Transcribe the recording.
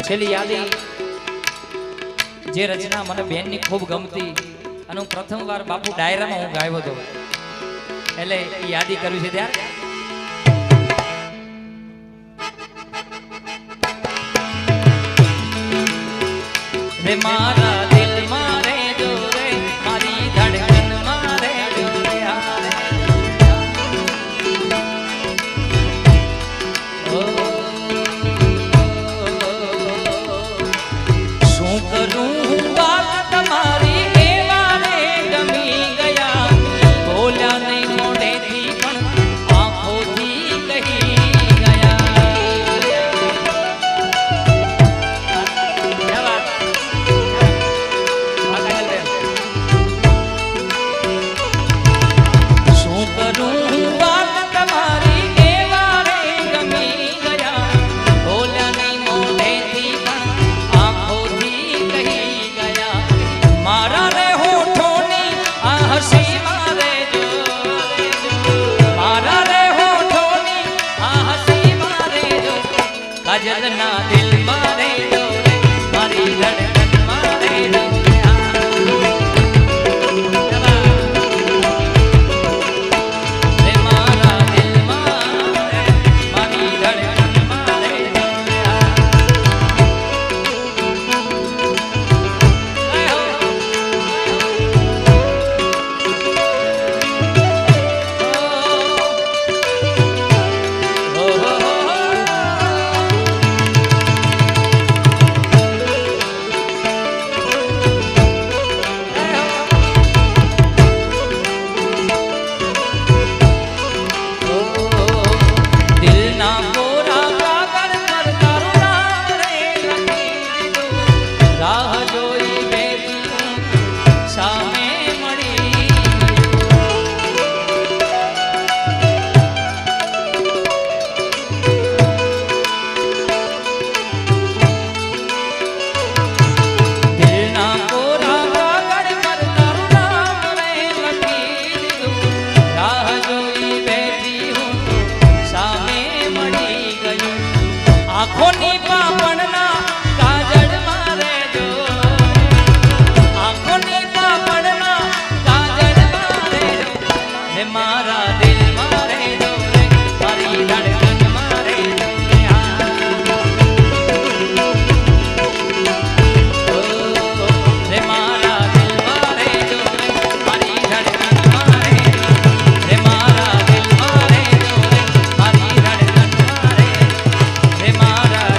છેલ્લી યાદી જે રચના મને બેનની ખૂબ ગમતી અને હું પ્રથમવાર બાપુ ડાયરામાં હું ગાયો હતો એટલે યાદી કર્યું છે ત્યારે રે મારા દિલ મારે જો રે મારી ધડકન મારે જો રે શું કરું વાત તમારી એવા રે ગમી ગયા બોલ્યા નહીં મોઢેથી પણ આંખોથી કહી કાજલના દિલ મારે જો મારી ધડકન મારે જો રે મારા દિલ મારે મારી ધડકન મારે આંખોની પાપણના